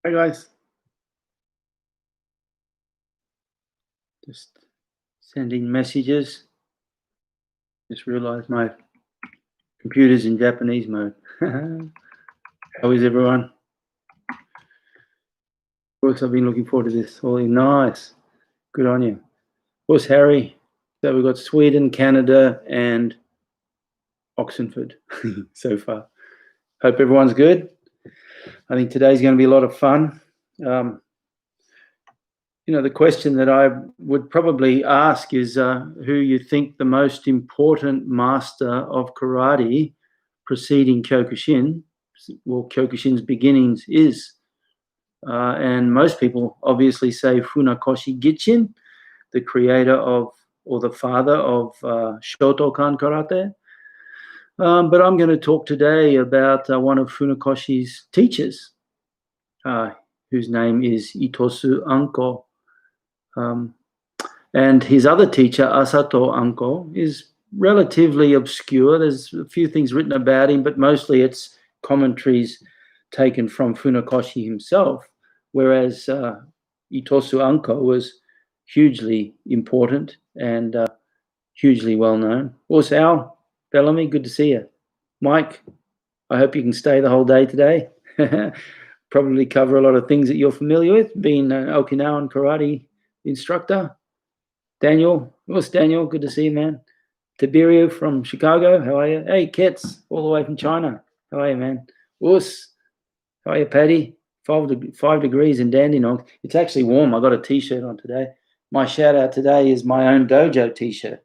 Hi guys. Just sending messages. Just realized my computer's in Japanese mode. How is everyone? Of course, I've been looking forward to this. All nice. Good on you. Of course, Harry. So we've got Sweden, Canada, and Oxenford so far. Hope everyone's good. I think today's going to be a lot of fun. The question that I would probably ask is who you think the most important master of karate preceding Kyokushin, well, Kyokushin's beginnings is. And most people obviously say Funakoshi Gichin, the creator of, or the father of Shotokan Karate. But I'm going to talk today about one of Funakoshi's teachers, whose name is Itosu Anko. And his other teacher, Asato Anko, is relatively obscure. There's a few things written about him, but mostly it's commentaries taken from Funakoshi himself, whereas Itosu Anko was hugely important and hugely well known. Also, Al Bellamy, good to see you. Mike, I hope you can stay the whole day today. Probably cover a lot of things that you're familiar with, being an Okinawan karate instructor. Daniel, what's Daniel? Good to see you, man. Tiberio from Chicago, how are you? Hey, Kets, all the way from China. How are you, man? Us, how are you, Paddy? 5 degrees in Dandenong. It's actually warm. I got a T-shirt on today. My shout out today is my own dojo T-shirt.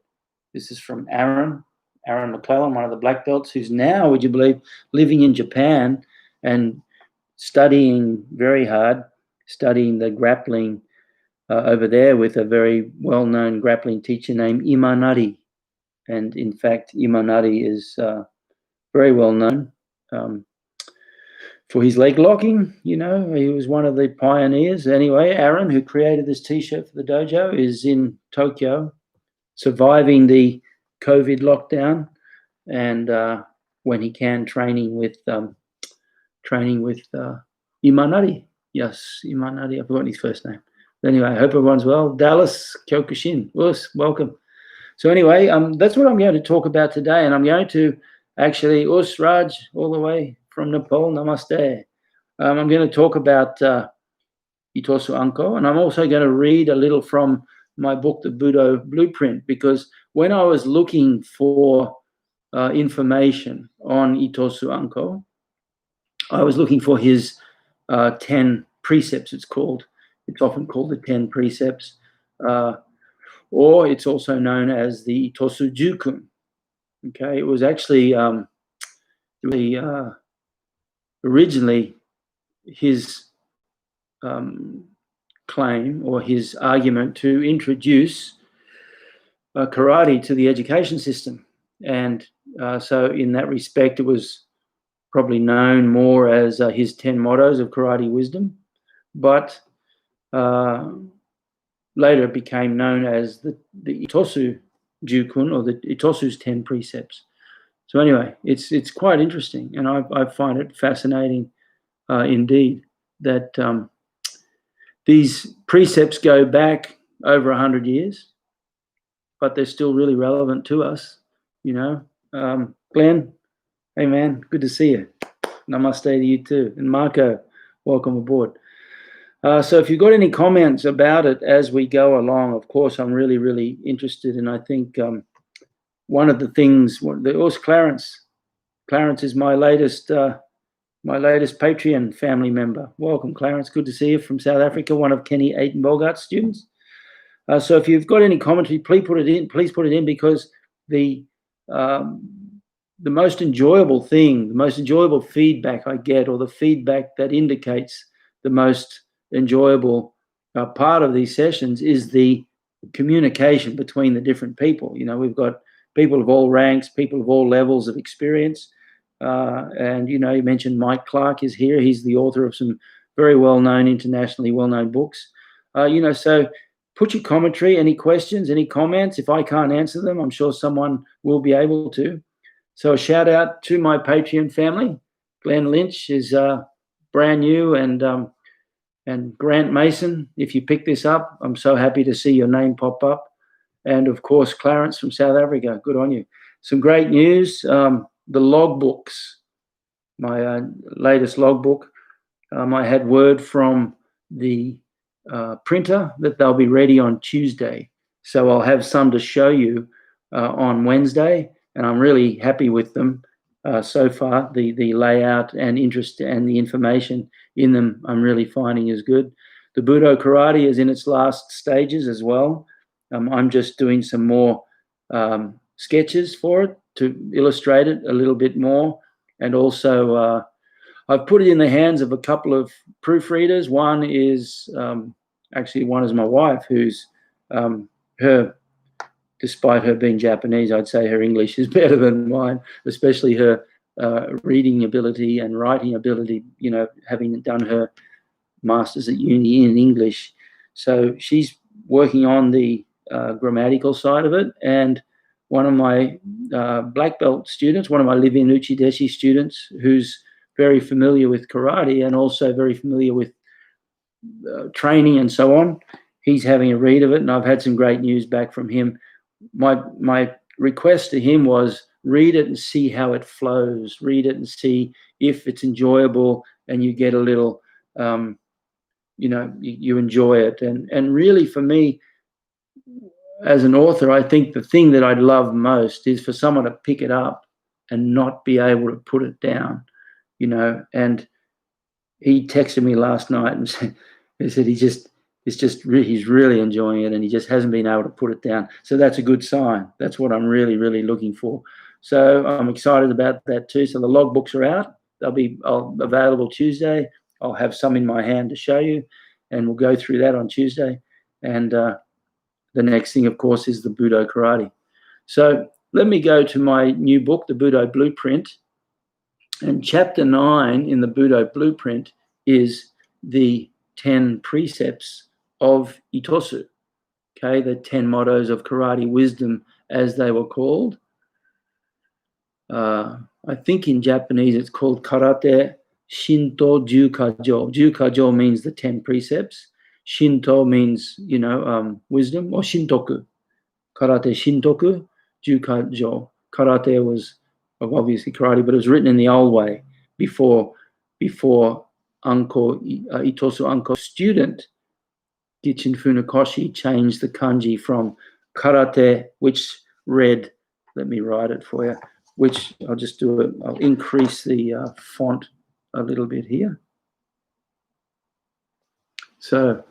This is from Aaron McClellan, one of the black belts, who's now, would you believe, living in Japan and studying very hard, studying the grappling over there with a very well-known grappling teacher named Imanari. And in fact, Imanari is very well known for his leg locking. He was one of the pioneers. Anyway, Aaron, who created this T-shirt for the dojo, is in Tokyo, surviving the COVID lockdown, and when he can, training with Imanari. Yes, Imanari. I've forgotten his first name. Anyway, I hope everyone's well. Dallas Kyokushin, welcome. So anyway, that's what I'm going to talk about today, and I'm going to actually, Raj, all the way from Nepal, namaste. I'm going to talk about Itosu Anko, and I'm also going to read a little from my book, the Budo Blueprint, because when I was looking for information on Itosu Anko, I was looking for his 10 precepts, it's called. It's often called the 10 precepts, or it's also known as the Itosu Jukun. Okay, it was actually originally his claim or his argument to introduce karate to the education system. And so in that respect, it was probably known more as his 10 mottos of karate wisdom, but later it became known as the Itosu Jukun, or the Itosu's 10 precepts. So anyway, it's quite interesting, and I find it fascinating indeed that these precepts go back over 100 years, but they're still really relevant to us, Glenn, hey man, good to see you. Namaste to you too. And Marco, welcome aboard. So if you've got any comments about it as we go along, of course, I'm really, really interested. And I think one of the things, Clarence is my latest Patreon family member. Welcome, Clarence. Good to see you from South Africa, one of Kenny Aiton-Bogart's students. So if you've got any commentary, please put it in, because the most enjoyable thing, the most enjoyable feedback I get, or the feedback that indicates the most enjoyable part of these sessions, is the communication between the different people. We've got people of all ranks, people of all levels of experience. And, you mentioned Mike Clark is here. He's the author of some very well-known, internationally well-known books. So put your commentary, any questions, any comments. If I can't answer them, I'm sure someone will be able to. So a shout out to my Patreon family. Glenn Lynch is brand new, and And Grant Mason, if you pick this up, I'm so happy to see your name pop up. And of course, Clarence from South Africa, good on you. Some great news, the logbooks, my latest logbook, I had word from the printer that they'll be ready on Tuesday. So I'll have some to show you on Wednesday, and I'm really happy with them so far. The layout and interest and the information in them I'm really finding is good. The Budo Karate is in its last stages as well. I'm just doing some more sketches for it to illustrate it a little bit more, and also I've put it in the hands of a couple of proofreaders. One is actually my wife, who's her, despite her being Japanese, I'd say her English is better than mine, especially her reading ability and writing ability, you know, having done her master's at uni in English. So she's working on the grammatical side of it. And one of my black belt students, one of my live-in Uchideshi students, who's very familiar with karate and also very familiar with training and so on, he's having a read of it, and I've had some great news back from him. My request to him was read it and see how it flows, read it and see if it's enjoyable and you get a little, you know, you enjoy it. And really for me, as an author, I think the thing that I'd love most is for someone to pick it up and not be able to put it down, you know. And he texted me last night and said, he's really enjoying it and he just hasn't been able to put it down. So that's a good sign. That's what I'm really, really looking for. So I'm excited about that too. So the logbooks are out. They'll be available Tuesday. I'll have some in my hand to show you, and we'll go through that on Tuesday. And the next thing, of course, is the Budo Karate. So let me go to my new book, the Budo Blueprint. And chapter 9 in the Budo Blueprint is the 10 precepts of Itosu, okay, the 10 mottos of karate wisdom, as they were called. I think in Japanese it's called Karate Shinto Jukajo. Jukajo means the 10 precepts. Shinto means, you know, wisdom, or Shintoku. Karate Shintoku, Jukajo. Karate was obviously karate, but it was written in the old way before Anko, Itosu Anko student Gichin Funakoshi changed the kanji from karate, which read, let me write it for you, which I'll just do it, I'll increase the font a little bit here. So,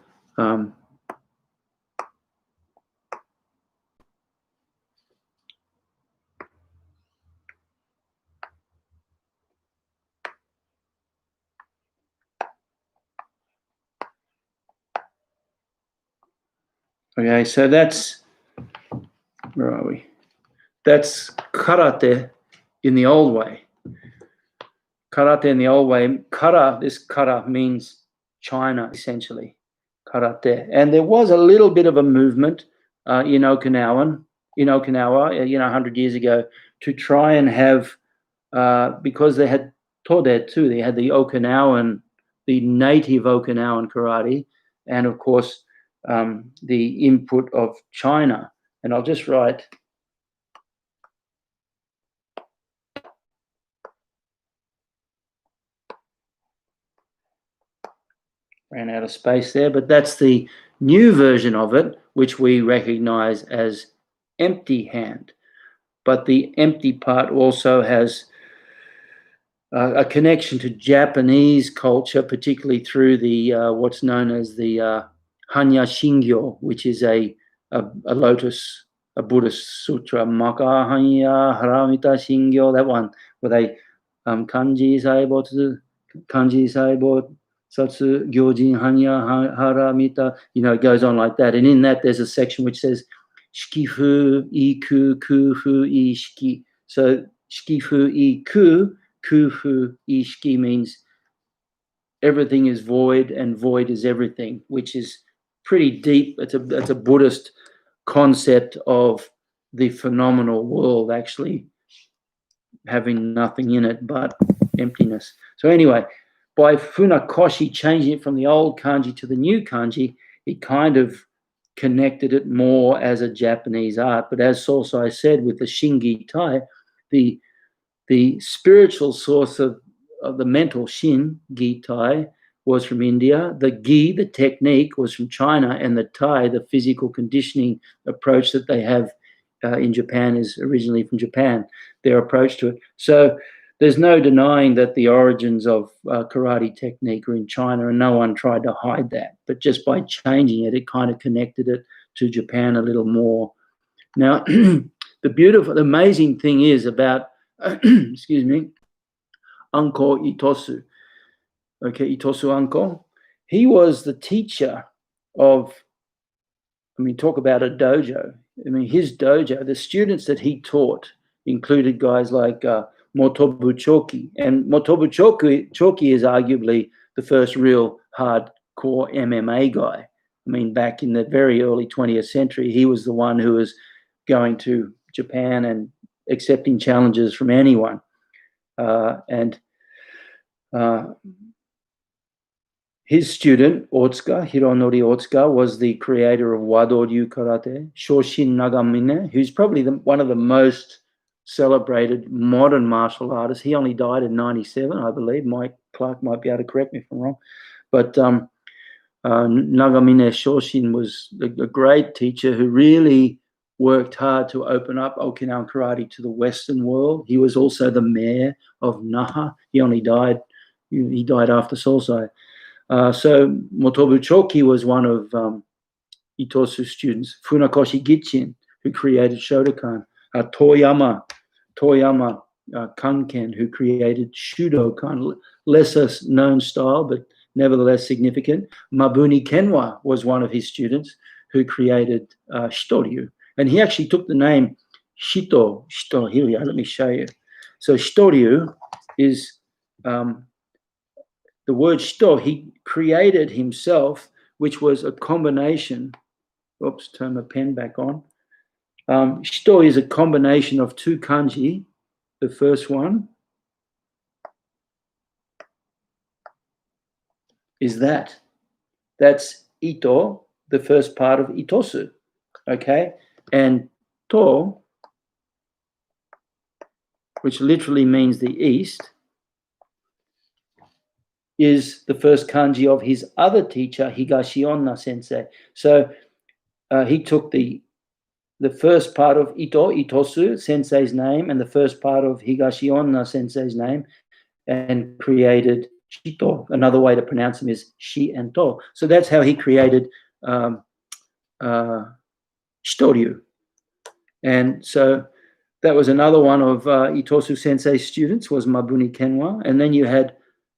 okay, so that's, where are we? That's karate in the old way. Karate in the old way. This kara means China, essentially. Karate. And there was a little bit of a movement in Okinawa, you know, 100 years ago, to try and have, because they had Tode too, they had the Okinawan, the native Okinawan karate, and of course, the input of China. And I'll just write, ran out of space there, but that's the new version of it, which we recognize as empty hand. But the empty part also has a connection to Japanese culture, particularly through the what's known as the Hanya Shingyo, which is a lotus, a Buddhist sutra, Maka Hanya Haramita Shingyo, that one, where they kanji saibo Satsu Gyojin Hanya Haramita, you know, it goes on like that. And in that, there's a section which says Shikifu Iku Kufu Ishiki. So Shikifu Iku Kufu Ishiki means everything is void and void is everything, which is pretty deep. It's a Buddhist concept of the phenomenal world actually having nothing in it but emptiness. So anyway, by Funakoshi changing it from the old kanji to the new kanji, it kind of connected it more as a Japanese art. But as Sosai said, with the Shingi Tai, the spiritual source of the mental Shin Gi Tai was from India. The Gi, the technique, was from China, and the Tai, the physical conditioning approach that they have in Japan, is originally from Japan, their approach to it. So there's no denying that the origins of karate technique are in China, and no one tried to hide that. But just by changing it, it kind of connected it to Japan a little more. Now, the amazing thing is about, excuse me, Anko Itosu. Okay, Itosu Anko. He was the teacher of, talk about a dojo. His dojo, the students that he taught included guys like Motobu Choki. And Motobu Choki is arguably the first real hardcore MMA guy. Back in the very early 20th century, he was the one who was going to Japan and accepting challenges from anyone. His student, Otsuka, Hironori Otsuka, was the creator of Wado-ryu karate, Shoshin Nagamine, who's probably one of the most celebrated modern martial artists. He only died in 97, I believe. Mike Clark might be able to correct me if I'm wrong. But Nagamine Shoshin was a great teacher who really worked hard to open up Okinawan karate to the Western world. He was also the mayor of Naha. He died after Sosai. So Motobu Choki was one of Itosu's students. Funakoshi Gichin, who created Shotokan. Toyama Kanken, who created Shudokan, lesser known style, but nevertheless significant. Mabuni Kenwa was one of his students who created Shitoryu. And he actually took the name Shito. Here we are, let me show you. So Shitoryu is the word Shito, he created himself, which was a combination. Oops, turn my pen back on. Shito is a combination of two kanji. The first one is that. That's Ito, the first part of Itosu. Okay? And To, which literally means the east, is the first kanji of his other teacher, Higashionna sensei. So he took the first part of Itosu sensei's name, and the first part of Higashionna sensei's name, and created Shito. Another way to pronounce them is Shi and To. So that's how he created Shitoryu. And so that was another one of Itosu sensei's students, was Mabuni Kenwa. And then you had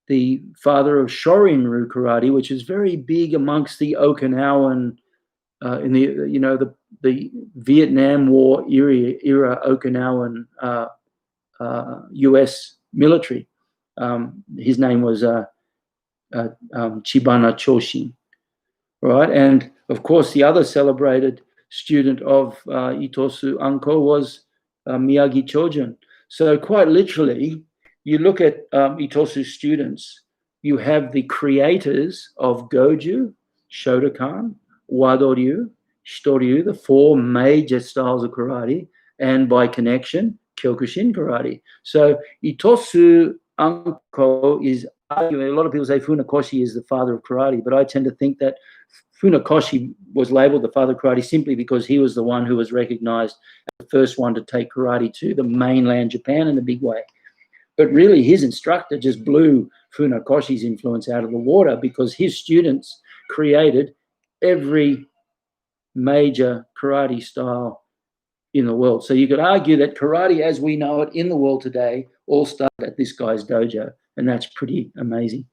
the father of Shorin-ryu karate, which is very big amongst the Okinawan, in the Vietnam War era Okinawan U.S. military. His name was Chibana Choshin, right? And of course, the other celebrated student of Itosu Anko was Miyagi Chojun. So quite literally, you look at Itosu's students, you have the creators of Goju, Shotokan, Wado-ryu, Shitoryu, the four major styles of karate, and by connection, Kyokushin karate. So Itosu Anko is arguing, a lot of people say Funakoshi is the father of karate, but I tend to think that Funakoshi was labeled the father of karate simply because he was the one who was recognized as the first one to take karate to the mainland Japan in a big way. But really, his instructor just blew Funakoshi's influence out of the water, because his students created every major karate style in the world. So you could argue that karate as we know it in the world today all started at this guy's dojo, and that's pretty amazing.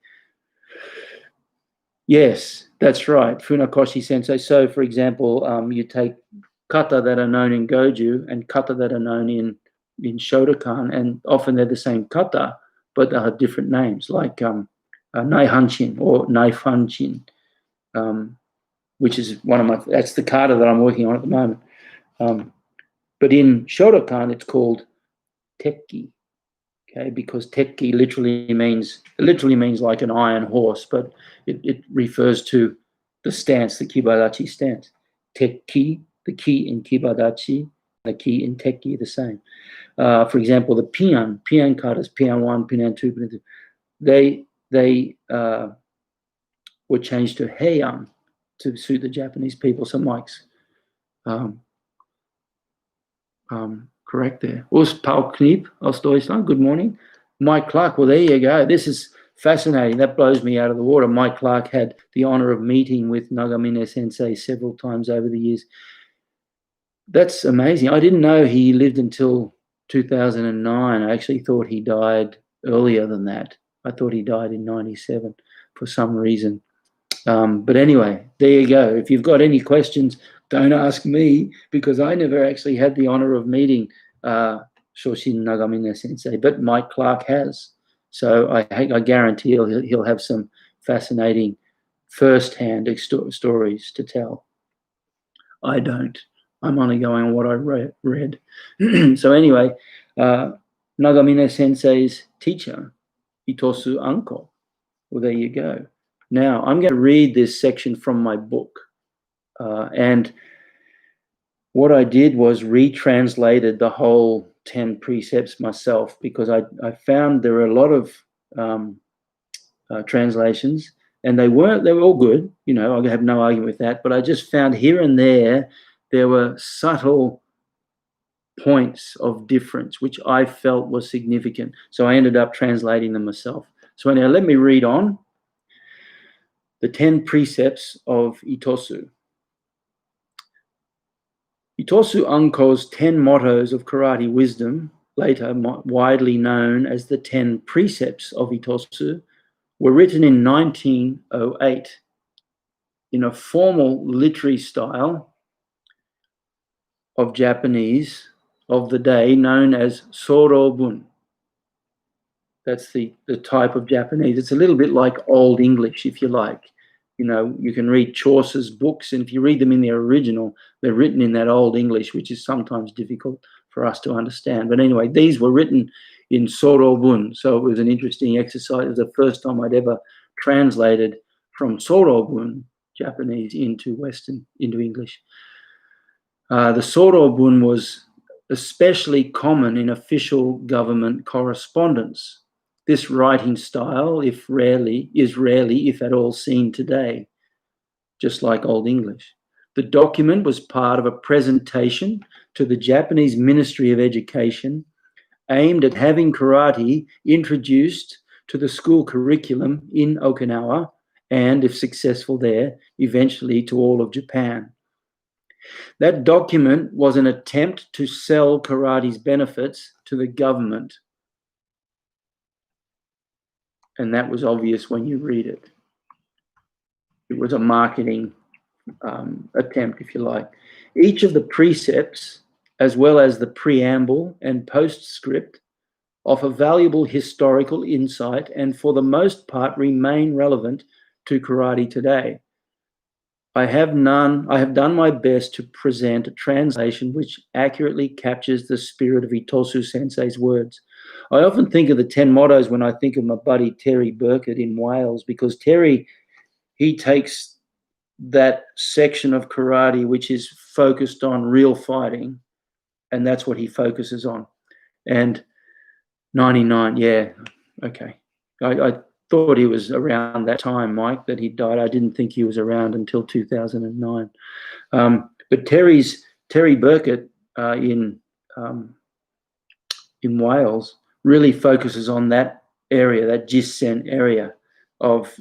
Yes, that's right, Funakoshi sensei. So, for example, you take kata that are known in Goju and kata that are known in Shotokan, and often they're the same kata, but they have different names, like Nai Hanshin or Nai Fanshin, which is that's the kata that I'm working on at the moment. But in Shotokan, it's called Tekki. Okay, because tekki literally means like an iron horse, but it refers to the stance, the kibadachi stance. Tekki, the ki in kibadachi, the ki in tekki, the same. For example, the pian katas, pian 1, pian 2, pian 2, they were changed to heian to suit the Japanese people. So Mike's correct there. Us Paul Kniep aus Deutschland. Good morning. Mike Clark. Well, there you go. This is fascinating. That blows me out of the water. Mike Clark had the honor of meeting with Nagamine Sensei several times over the years. That's amazing. I didn't know he lived until 2009. I actually thought he died earlier than that. I thought he died in 97 for some reason. But anyway, there you go. If you've got any questions, don't ask me, because I never actually had the honor of meeting Shoshin Nagamine Sensei, but Mike Clark has. So I guarantee he'll have some fascinating first-hand stories to tell. I don't. I'm only going on what I read. So anyway, Nagamine Sensei's teacher, Itosu Anko. Well, there you go. Now, I'm going to read this section from my book. And what I did was retranslated the whole 10 precepts myself, because I found there are a lot of translations, and they were all good. You know, I have no argument with that. But I just found here and there were subtle points of difference, which I felt was significant. So I ended up translating them myself. So now let me read on. The 10 precepts of Itosu. Itosu Anko's 10 mottos of karate wisdom, later widely known as the 10 precepts of Itosu, were written in 1908 in a formal literary style of Japanese of the day known as Sorobun. That's the type of Japanese. It's a little bit like Old English, if you like. You know, you can read Chaucer's books, and if you read them in their original, they're written in that Old English, which is sometimes difficult for us to understand. But anyway, these were written in Sorobun, so it was an interesting exercise. It was the first time I'd ever translated from Sorobun, Japanese, into English. The Sorobun was especially common in official government correspondence. This writing style is rarely, if at all, seen today, just like Old English. The document was part of a presentation to the Japanese Ministry of Education aimed at having karate introduced to the school curriculum in Okinawa and, if successful there, eventually to all of Japan. That document was an attempt to sell karate's benefits to the government. And that was obvious when you read it. It was a marketing attempt, if you like. Each of the precepts, as well as the preamble and postscript, offer valuable historical insight and, for the most part, remain relevant to karate today. I have done my best to present a translation which accurately captures the spirit of Itosu Sensei's words. I often think of the 10 mottos when I think of my buddy Terry Burkett in Wales, because Terry, he takes that section of karate which is focused on real fighting, and that's what he focuses on. And 99, yeah, okay. I thought he was around that time, Mike, that he died. I didn't think he was around until 2009. But Terry Burkett in Wales really focuses on that area, that Jisen area of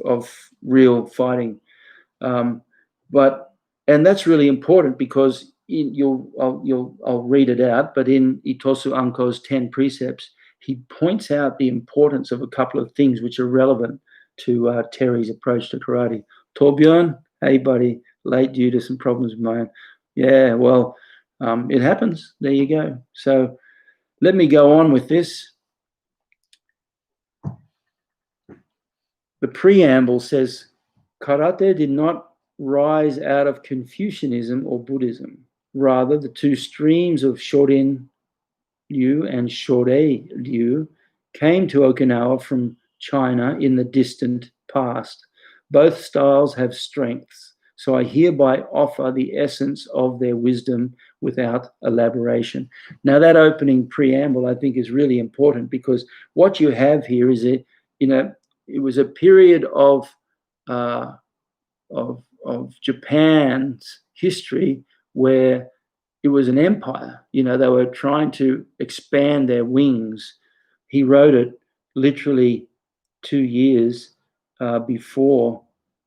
real fighting. And that's really important, because I'll read it out, but in Itosu Anko's 10 precepts, he points out the importance of a couple of things which are relevant to Terry's approach to karate. Torbjörn, hey buddy, late due to some problems with my own. Yeah, well, it happens. There you go. So let me go on with this. The preamble says, karate did not rise out of Confucianism or Buddhism. Rather, the two streams of Shorin Ryu and Shorei Ryu came to Okinawa from China in the distant past. Both styles have strengths, so I hereby offer the essence of their wisdom without elaboration. Now, that opening preamble, I think, is really important, because what you have here is it was a period of Japan's history where it was an empire. They were trying to expand their wings. He wrote it literally 2 years before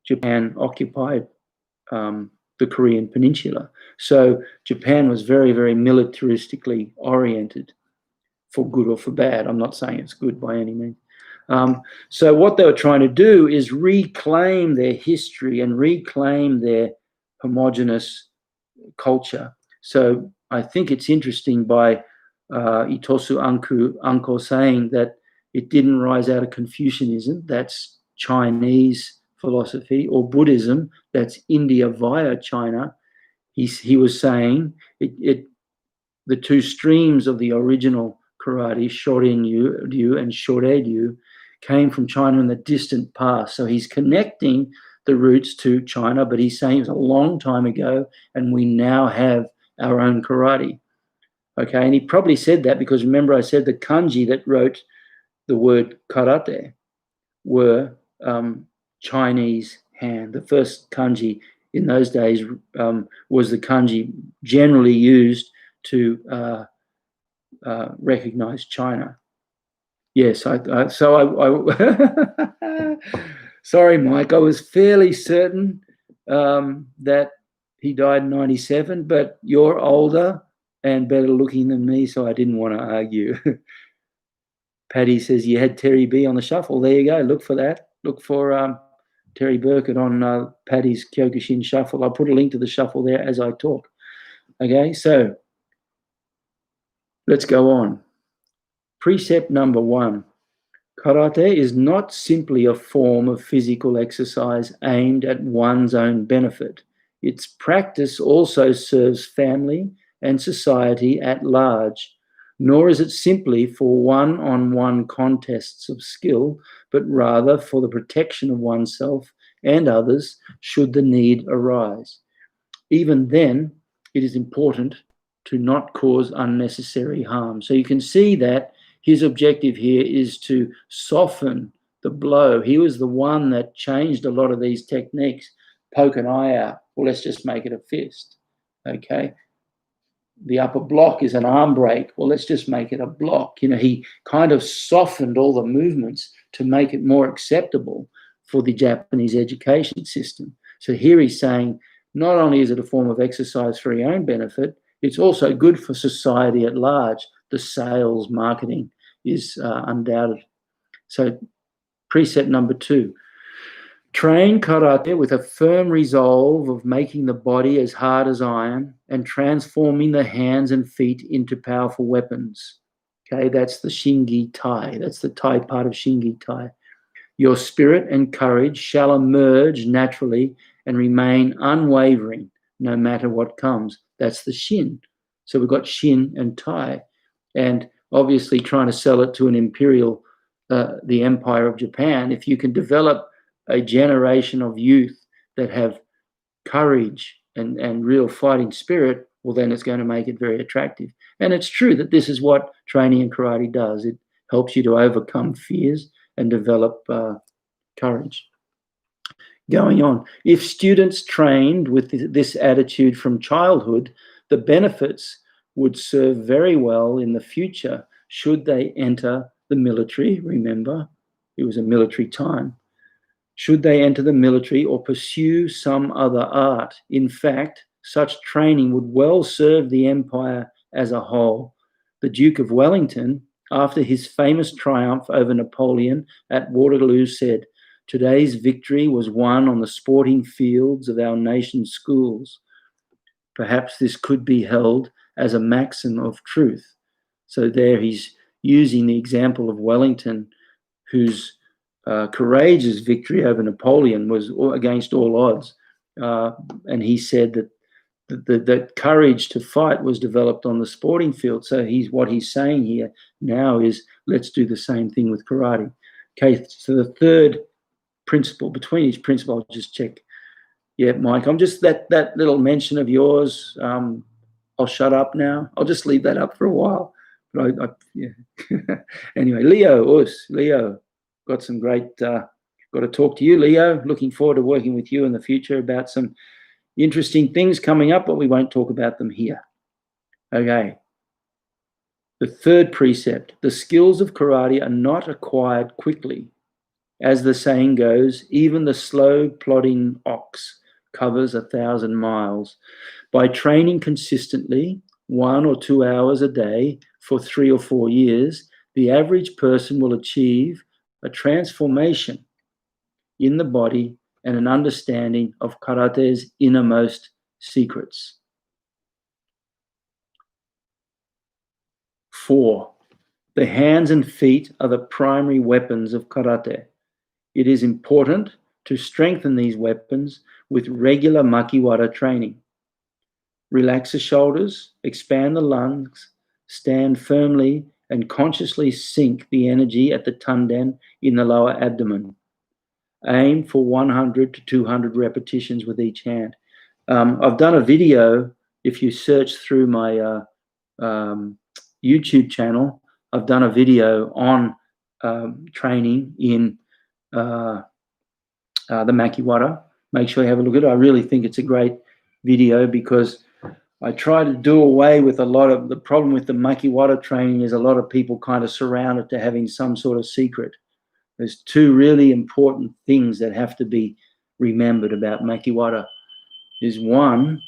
Japan occupied the Korean Peninsula. So Japan was very, very militaristically oriented, for good or for bad. I'm not saying it's good by any means. So what they were trying to do is reclaim their history and reclaim their homogenous culture. So I think it's interesting by Itosu Anko saying that it didn't rise out of Confucianism, that's Chinese philosophy, or Buddhism, that's India via China. He was saying the two streams of the original karate, Shorin-ryu and Shorei-ryu, came from China in the distant past. So he's connecting the roots to China, but he's saying it was a long time ago, and we now have our own karate. Okay, and he probably said that because, remember, I said the kanji that wrote the word karate were Chinese hand. The first kanji in those days was the kanji generally used to recognize China. Yes, sorry, Mike, I was fairly certain that he died in 97, but you're older and better looking than me, so I didn't want to argue. Paddy says you had Terry B on the shuffle. There you go. Look for that. Look for Terry Burkett on Paddy's Kyokushin shuffle. I'll put a link to the shuffle there as I talk. Okay, so let's go on. Precept number 1. Karate is not simply a form of physical exercise aimed at one's own benefit. Its practice also serves family and society at large, nor is it simply for one-on-one contests of skill, but rather for the protection of oneself and others should the need arise. Even then, it is important to not cause unnecessary harm. So you can see that his objective here is to soften the blow. He was the one that changed a lot of these techniques. Poke an eye out. Well, let's just make it a fist. Okay. The upper block is an arm break. Well, let's just make it a block. He kind of softened all the movements to make it more acceptable for the Japanese education system. So here he's saying, not only is it a form of exercise for your own benefit, it's also good for society at large. The sales, marketing is undoubted. So precept number 2, train karate with a firm resolve of making the body as hard as iron and transforming the hands and feet into powerful weapons. Okay, that's the Shingi Tai. That's the Tai part of Shingi Tai. Your spirit and courage shall emerge naturally and remain unwavering no matter what comes. That's the Shin. So we've got Shin and Tai. And obviously trying to sell it to an imperial, the Empire of Japan, if you can develop a generation of youth that have courage and real fighting spirit, well, then it's going to make it very attractive. And it's true that this is what training in karate does. It helps you to overcome fears and develop courage. Going on, if students trained with this attitude from childhood, the benefits would serve very well in the future should they enter the military. Remember, it was a military time. Should they enter the military or pursue some other art. In fact, such training would well serve the empire as a whole. The Duke of Wellington, after his famous triumph over Napoleon at Waterloo, said, "Today's victory was won on the sporting fields of our nation's schools." Perhaps this could be held as a maxim of truth. So there he's using the example of Wellington, whose courageous victory over Napoleon was against all odds. And he said that the courage to fight was developed on the sporting field. So what he's saying here now is, let's do the same thing with karate. Okay, so the third principle, between each principle, I'll just check. Yeah, Mike, I'm just that little mention of yours. I'll shut up now. I'll just leave that up for a while. But yeah. Anyway, Leo, got some great. Got to talk to you, Leo. Looking forward to working with you in the future about some interesting things coming up, but we won't talk about them here. Okay. The third precept: the skills of karate are not acquired quickly. As the saying goes, even the slow plodding ox covers 1,000 miles. By training consistently, 1 or 2 hours a day for 3 or 4 years, the average person will achieve a transformation in the body and an understanding of karate's innermost secrets. 4, the hands and feet are the primary weapons of karate. It is important to strengthen these weapons with regular makiwara training. Relax the shoulders, expand the lungs, stand firmly and consciously sink the energy at the tanden in the lower abdomen. Aim for 100 to 200 repetitions with each hand. I've done a video, if you search through my YouTube channel, I've done a video on training in the makiwara. Make sure you have a look at it. I really think it's a great video because I try to do away with a lot of the problem with the makiwara training is a lot of people kind of surround it to having some sort of secret. There's 2 really important things that have to be remembered about makiwara. Is 1,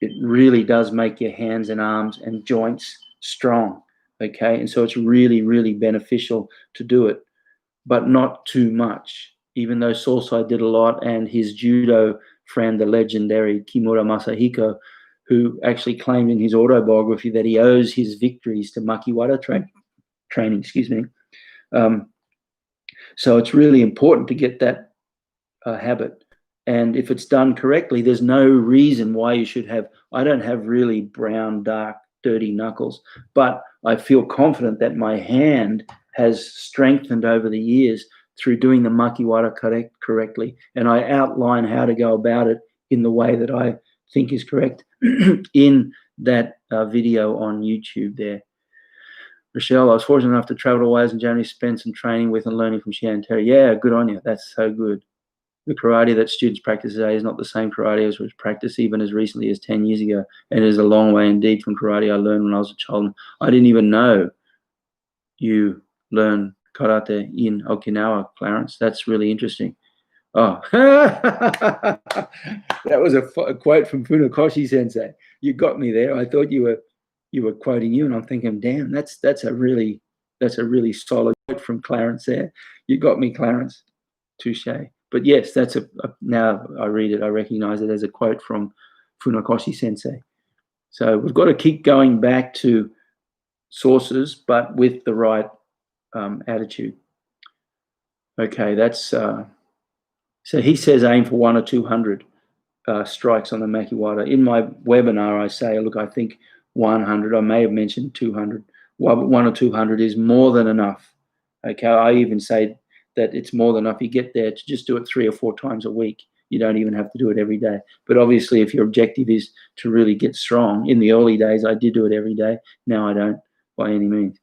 it really does make your hands and arms and joints strong, okay? And so it's really, really beneficial to do it, but not too much. Even though Sosai did a lot, and his judo friend, the legendary Kimura Masahiko, who actually claimed in his autobiography that he owes his victories to makiwara training, excuse me. So it's really important to get that habit. And if it's done correctly, there's no reason why you should have, I don't have really brown, dark, dirty knuckles, but I feel confident that my hand has strengthened over the years through doing the makiwara correctly. And I outline how to go about it in the way that I think is correct in that video on YouTube there. Rochelle, I was fortunate enough to travel to Wales in January, spend some training with and learning from Xian Terry. Yeah, good on you. That's so good. The karate that students practice today is not the same karate as was practiced even as recently as 10 years ago. And it is a long way indeed from karate I learned when I was a child. I didn't even know you learn karate in Okinawa, Clarence. That's really interesting. Oh, that was a quote from Funakoshi Sensei. You got me there. I thought you were quoting you, and I'm thinking, damn, that's a really solid quote from Clarence there. You got me, Clarence. Touche. But yes, that's now I read it, I recognize it as a quote from Funakoshi Sensei. So we've got to keep going back to sources, but with the right attitude. Okay, that's so he says aim for 1 or 200 strikes on the makiwara. In my webinar, I say, look, I think 100. I may have mentioned 200. 1 or 200 is more than enough. Okay, I even say that it's more than enough. You get there to just do it 3 or 4 times a week. You don't even have to do it every day. But obviously, if your objective is to really get strong, in the early days, I did do it every day. Now I don't by any means.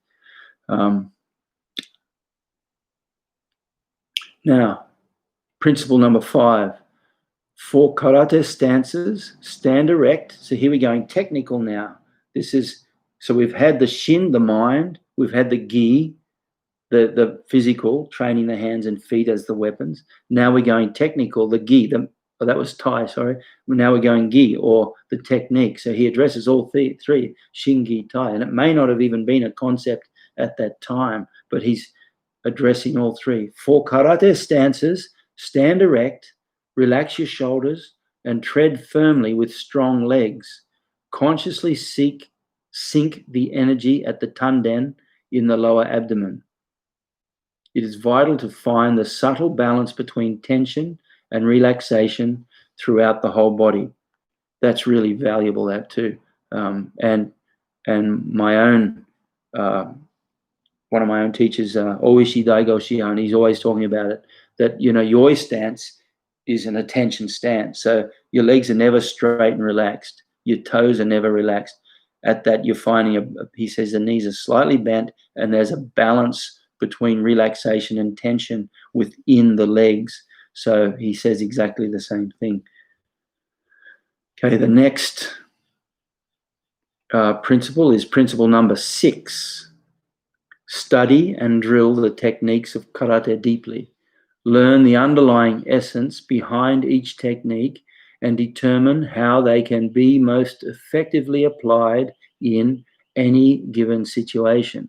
Now, principle number 5. For karate stances, stand erect. So here we're going technical now. So we've had the shin, the mind. We've had the gi, the physical, training the hands and feet as the weapons. Now we're going technical, the gi. That was tai, sorry. Now we're going gi, or the technique. So he addresses all 3, shin, gi, tai. And it may not have even been a concept at that time, but he's addressing all 3. For karate stances, stand erect, relax your shoulders, and tread firmly with strong legs. Consciously sink the energy at the tanden in the lower abdomen. It is vital to find the subtle balance between tension and relaxation throughout the whole body. that's really valuable, that too. And my own, one of my own teachers, Oishi Daigo Shihan, he's always talking about it, that, yoi stance is an attention stance. So your legs are never straight and relaxed. Your toes are never relaxed. At that, you're finding, he says, the knees are slightly bent and there's a balance between relaxation and tension within the legs. So he says exactly the same thing. Okay, the next principle is principle number 6. Study and drill the techniques of karate deeply. Learn the underlying essence behind each technique and determine how they can be most effectively applied in any given situation.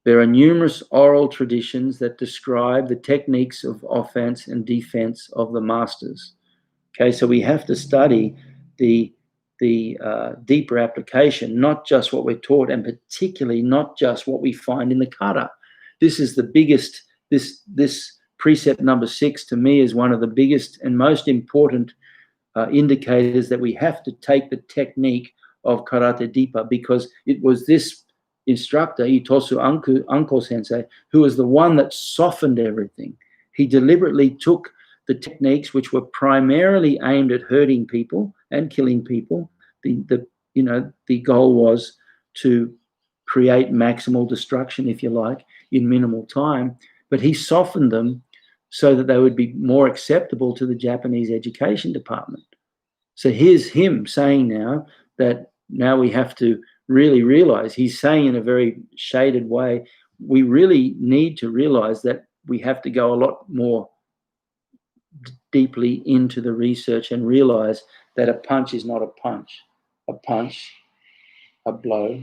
There are numerous oral traditions that describe the techniques of offense and defense of the masters. Okay, so we have to study the deeper application, not just what we're taught, and particularly not just what we find in the kata. This is the biggest, this precept number 6 to me is one of the biggest and most important indicators that we have to take the technique of karate deeper, because it was this instructor, Itosu Anko sensei, who was the one that softened everything. He deliberately took the techniques which were primarily aimed at hurting people and killing people. The goal was to create maximal destruction, if you like, in minimal time. But he softened them so that they would be more acceptable to the Japanese education department. So here's him saying now that now we have to really realize, he's saying in a very shaded way, we really need to realize that we have to go a lot more deeply into the research and realize that a punch is not a punch. A punch, a blow,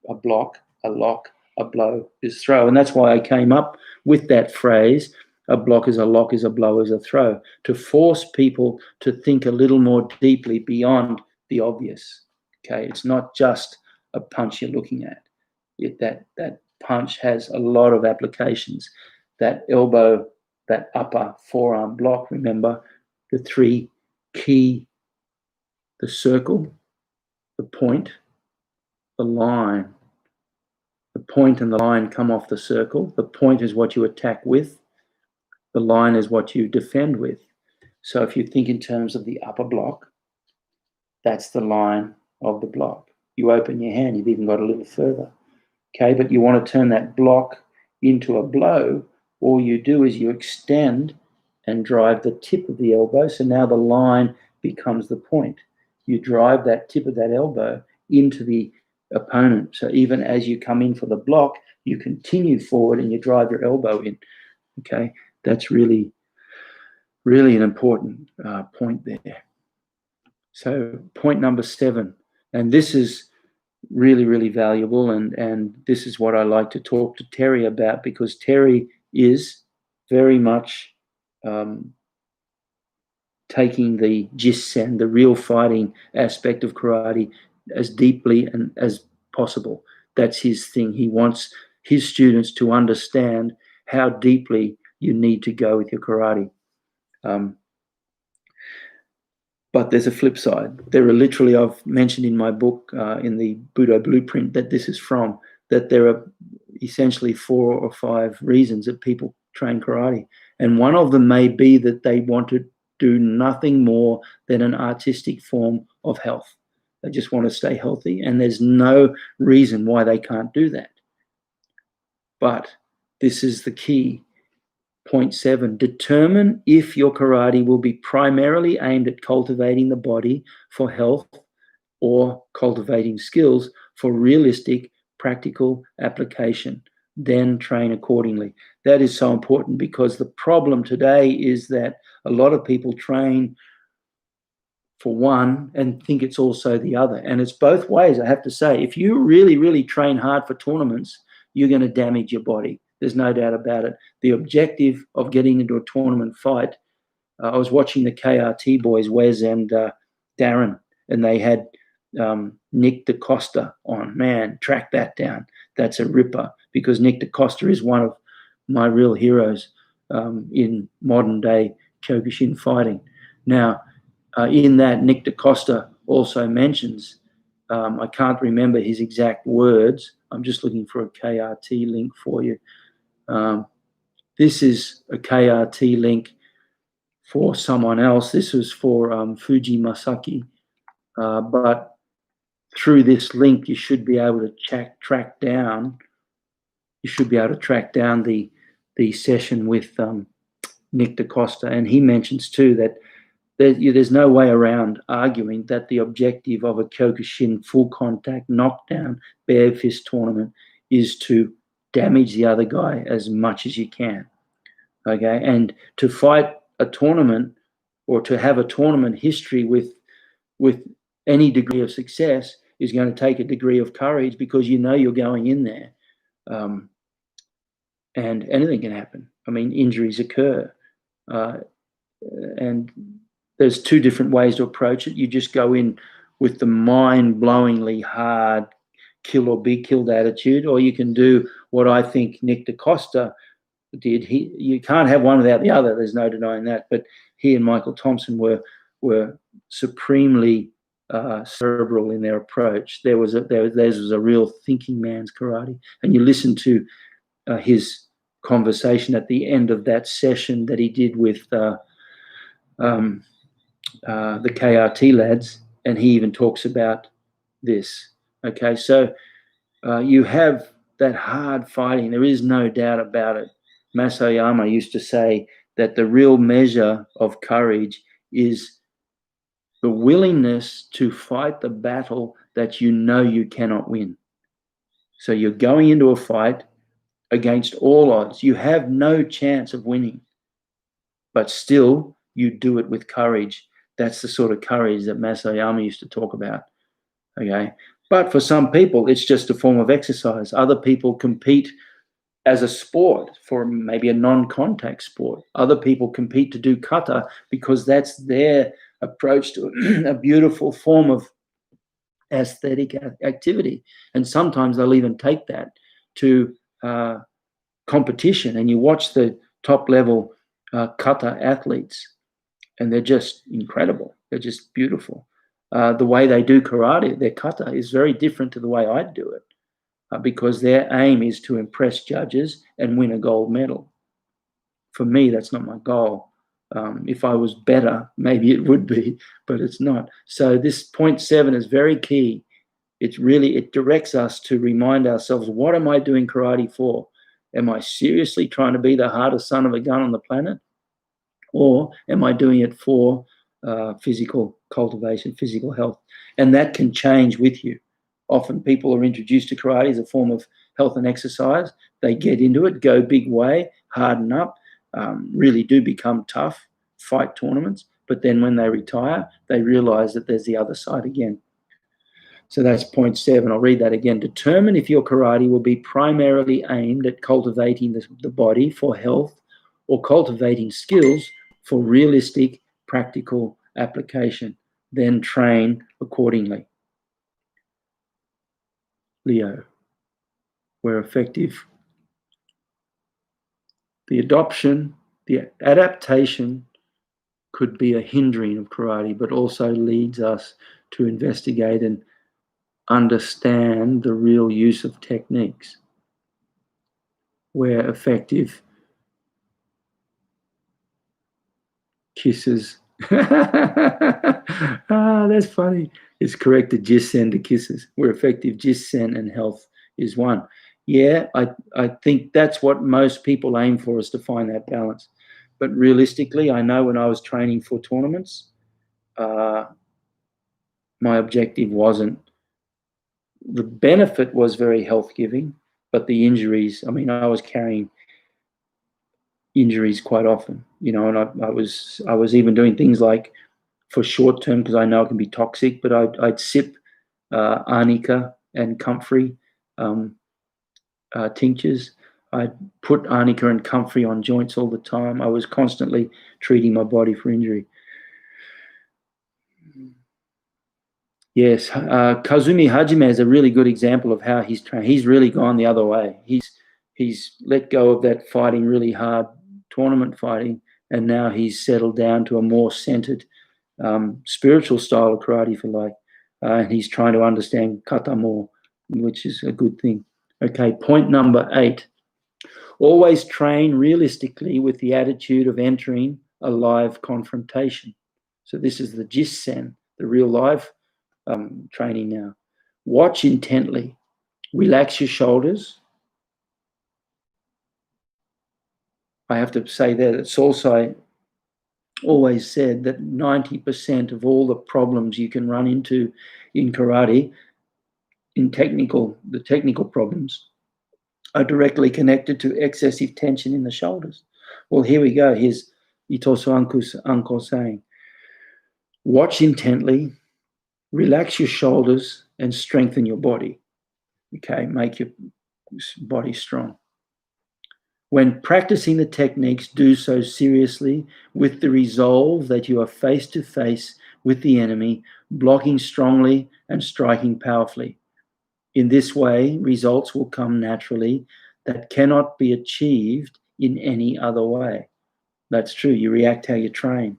a block, a lock, a blow is throw. And that's why I came up with that phrase, a block is a lock, is a blow, is a throw, to force people to think a little more deeply beyond the obvious. Okay, it's not just a punch you're looking at. That punch has a lot of applications. That elbow, that upper forearm block, remember the 3 key, the circle, the point, the line. The point and the line come off the circle. The point is what you attack with. The line is what you defend with. So if you think in terms of the upper block, that's the line of the block. You open your hand, you've even got a little further. Okay, but you want to turn that block into a blow. All you do is you extend and drive the tip of the elbow. So now the line becomes the point. You drive that tip of that elbow into the opponent. So even as you come in for the block, you continue forward and you drive your elbow in. Okay, that's really, really an important point there. So point number 7, and this is really, really valuable, and this is what I like to talk to Terry about, because Terry is very much taking the jisen, the real fighting aspect of karate, as deeply and as possible. That's his thing. He wants his students to understand how deeply you need to go with your karate. But there's a flip side. There are literally, I've mentioned in my book, in the Budo Blueprint, that this is from, that there are essentially 4 or 5 reasons that people train karate. And one of them may be that they want to do nothing more than an artistic form of health. They just want to stay healthy, and there's no reason why they can't do that. But this is the key. Point 7, determine if your karate will be primarily aimed at cultivating the body for health or cultivating skills for realistic, practical application. Then train accordingly. That is so important, because the problem today is that a lot of people train for one and think it's also the other. And it's both ways, I have to say. If you really, really train hard for tournaments, you're going to damage your body. There's no doubt about it. The objective of getting into a tournament fight, I was watching the KRT boys, Wes and Darren, and they had Nick DaCosta on. Man, track that down. That's a ripper, because Nick DaCosta is one of my real heroes in modern day Kyokushin fighting. Now, in that, Nick DaCosta also mentions, I can't remember his exact words. I'm just looking for a KRT link for you. This is a KRT link for someone else. This was for Fuji Masaki. But through this link, you should be able to track down. You should be able to track down the session with Nick DaCosta, and he mentions too that there's no way around arguing that the objective of a Kyokushin full contact knockdown bare fist tournament is to damage the other guy as much as you can. Okay, and to fight a tournament or to have a tournament history with any degree of success is going to take a degree of courage, because you know you're going in there, and anything can happen. I mean, injuries occur, and there's two different ways to approach it. You just go in with the mind-blowingly hard kill or be killed attitude, or you can do what I think Nick DaCosta did. You can't have one without the other. There's no denying that. But he and Michael Thompson were supremely cerebral in their approach. Theirs was a real thinking man's karate. And you listen to his conversation at the end of that session that he did with the KRT lads, and he even talks about this. Okay, so you have that hard fighting. There is no doubt about it. Masayama used to say that the real measure of courage is the willingness to fight the battle that you know you cannot win. So you're going into a fight against all odds. You have no chance of winning, but still you do it with courage. That's the sort of courage that Masayama used to talk about. Okay, but for some people, it's just a form of exercise. Other people compete as a sport, for maybe a non-contact sport. Other people compete to do kata because that's their approach to a beautiful form of aesthetic activity. And sometimes they'll even take that to competition. And you watch the top level kata athletes, and they're just incredible. They're just beautiful. The way they do karate, their kata, is very different to the way I do it, because their aim is to impress judges and win a gold medal. For me, that's not my goal. If I was better, maybe it would be, but it's not. So this point 7 is very key. It directs us to remind ourselves, what am I doing karate for? Am I seriously trying to be the hardest son of a gun on the planet? Or am I doing it for physical cultivation, physical health? And that can change with you. Often people are introduced to karate as a form of health and exercise. They get into it, go big way, harden up, really do become tough, fight tournaments. But then when they retire, they realize that there's the other side again. So that's point 7. I'll read that again. Determine if your karate will be primarily aimed at cultivating the body for health, or cultivating skills for realistic, practical application. Then train accordingly. Leo, where effective, the adaptation could be a hindering of karate, but also leads us to investigate and understand the real use of techniques. Where effective, kisses. That's funny. It's correct to jisen to kisses. Where effective, jisen and health is one. Yeah, I think that's what most people aim for, is to find that balance. But realistically, I know when I was training for tournaments, my objective wasn't. The benefit was very health giving, but the injuries, I mean, I was carrying injuries quite often, and I was even doing things like, for short term, because I know it can be toxic, but I'd sip arnica and comfrey tinctures. I'd put arnica and comfrey on joints all the time. I was constantly treating my body for injury. Yes, Kazumi Hajime is a really good example of how he's trained. He's really gone the other way. He's let go of that fighting really hard tournament fighting, and now he's settled down to a more centered spiritual style of karate, if you like. And he's trying to understand kata more, which is a good thing. Okay, point number 8. Always train realistically with the attitude of entering a live confrontation. So this is the Jissen, the real live training now. Watch intently. Relax your shoulders. I have to say that Solsai always said that 90% of all the problems you can run into in karate, the technical problems, are directly connected to excessive tension in the shoulders. Well, here we go. Here's Itosu Anko saying, watch intently, relax your shoulders, and strengthen your body. Okay, make your body strong. When practicing the techniques, do so seriously with the resolve that you are face to face with the enemy, blocking strongly and striking powerfully. In this way, results will come naturally that cannot be achieved in any other way. That's true. You react how you train.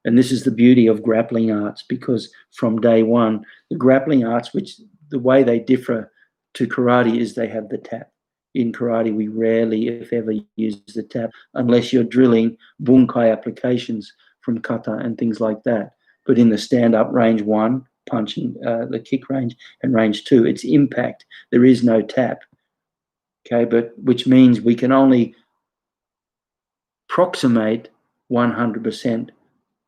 And this is the beauty of grappling arts, because from day one, the grappling arts, which the way they differ to karate is they have the tap. In karate, we rarely, if ever, use the tap unless you're drilling bunkai applications from kata and things like that. But in the stand-up range 1, punching, the kick range, and range 2, it's impact. There is no tap. Okay, but which means we can only approximate 100%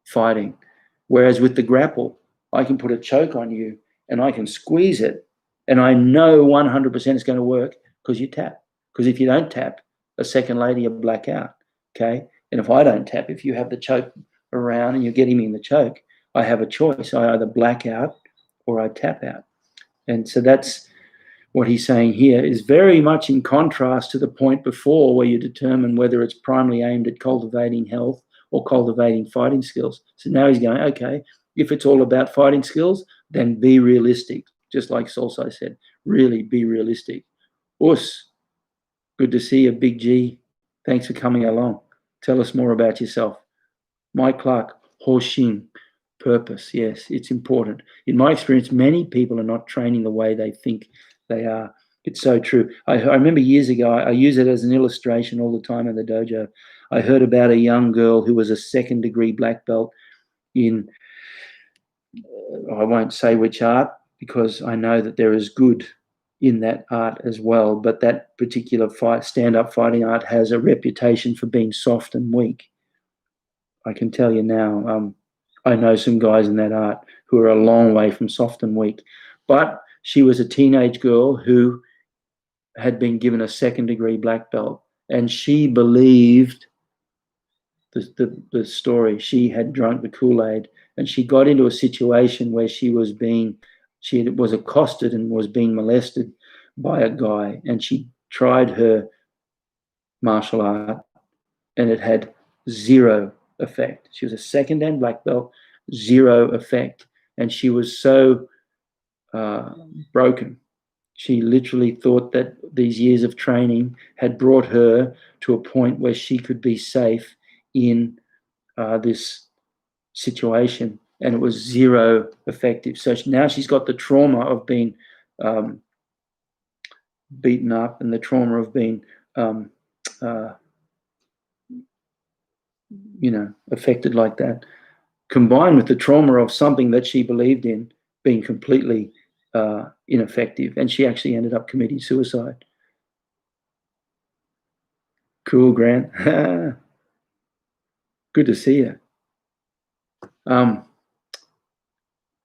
fighting. Whereas with the grapple, I can put a choke on you and I can squeeze it, and I know 100% it's going to work because you tap. Because if you don't tap, a second later you black out. Okay, and if I don't tap, if you have the choke around and you're getting me in the choke, I have a choice. I either black out or I tap out. And so that's what he's saying here, is very much in contrast to the point before where you determine whether it's primarily aimed at cultivating health or cultivating fighting skills. So now he's going, okay, if it's all about fighting skills, then be realistic. Just like Solsai said, really be realistic. Us, good to see you, Big G. Thanks for coming along. Tell us more about yourself. Mike Clark, Hoshin, purpose. Yes, it's important. In my experience, many people are not training the way they think they are. It's so true. I remember years ago, I use it as an illustration all the time in the dojo. I heard about a young girl who was a 2nd degree black belt in, I won't say which art because I know that there is good in that art as well, but that particular stand-up fighting art has a reputation for being soft and weak. I can tell you now, I know some guys in that art who are a long way from soft and weak. But she was a teenage girl who had been given a 2nd degree black belt, and she believed the story. She had drunk the Kool-Aid, and she got into a situation where she was accosted and was being molested by a guy, and she tried her martial art, and it had zero effect. She was a 2nd dan black belt, zero effect. And she was so broken. She literally thought that these years of training had brought her to a point where she could be safe in this situation, and it was zero effective. So now she's got the trauma of being beaten up and the trauma of being affected like that, combined with the trauma of something that she believed in being completely ineffective. And she actually ended up committing suicide. Cool, Grant. Good to see you.